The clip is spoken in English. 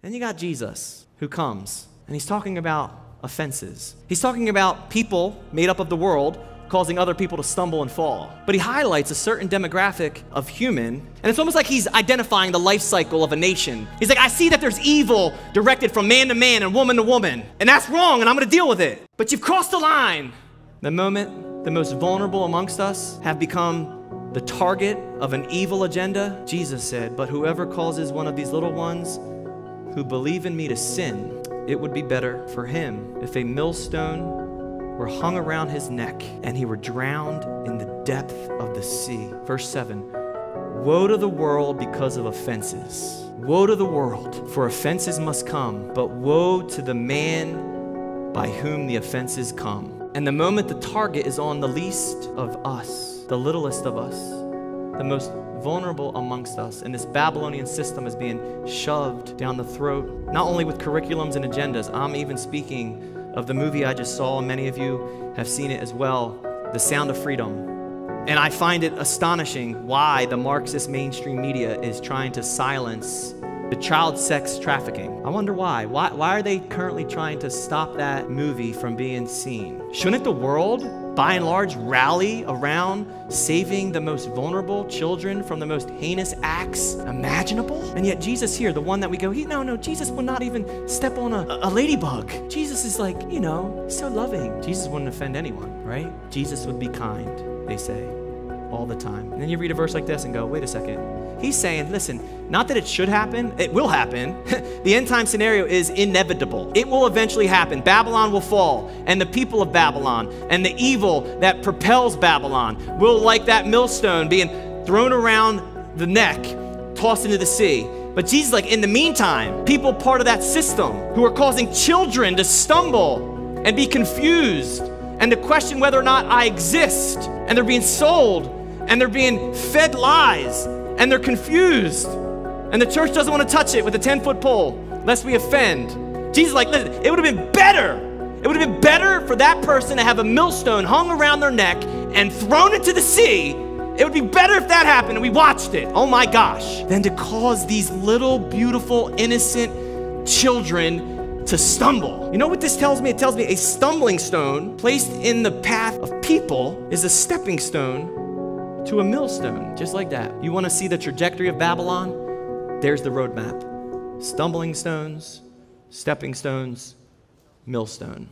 Then you got Jesus who comes, and he's talking about offenses. He's talking about people made up of the world causing other people to stumble and fall. But he highlights a certain demographic of human, and it's almost like he's identifying the life cycle of a nation. He's like, I see that there's evil directed from man to man and woman to woman, and that's wrong, and I'm gonna deal with it. But you've crossed the line. The moment the most vulnerable amongst us have become the target of an evil agenda, Jesus said, but whoever causes one of these little ones who believe in me to sin, it would be better for him if a millstone were hung around his neck and he were drowned in the depth of the sea. Verse 7, woe to the world because of offenses. Woe to the world, for offenses must come, but woe to the man by whom the offenses come. And the moment the target is on the least of us, the littlest of us, the most vulnerable amongst us, and this Babylonian system is being shoved down the throat, not only with curriculums and agendas. I'm even speaking of the movie I just saw, and many of you have seen it as well, The Sound of Freedom. And I find it astonishing why the Marxist mainstream media is trying to silence the child sex trafficking. I wonder why. Why are they currently trying to stop that movie from being seen? Shouldn't the world, by and large, rally around saving the most vulnerable children from the most heinous acts imaginable? And yet Jesus here, the one that we go, no, Jesus would not even step on a ladybug. Jesus is like, so loving. Jesus wouldn't offend anyone, right? Jesus would be kind, they say, all the time. And then you read a verse like this and go, wait a second. He's saying, listen, not that it should happen, it will happen. The end time scenario is inevitable. It will eventually happen. Babylon will fall, and the people of Babylon and the evil that propels Babylon will, like that millstone, being thrown around the neck, tossed into the sea. But Jesus, like, in the meantime, people part of that system who are causing children to stumble and be confused and to question whether or not I exist, and they're being sold, and they're being fed lies, and they're confused, and the church doesn't want to touch it with a 10-foot pole lest we offend. Jesus is like, listen, it would have been better. It would have been better for that person to have a millstone hung around their neck and thrown into the sea. It would be better if that happened and we watched it. Oh my gosh. Than to cause these little, beautiful, innocent children to stumble. You know what this tells me? It tells me a stumbling stone placed in the path of people is a stepping stone to a millstone, just like that. You want to see the trajectory of Babylon? There's the roadmap. Stumbling stones, stepping stones, millstone.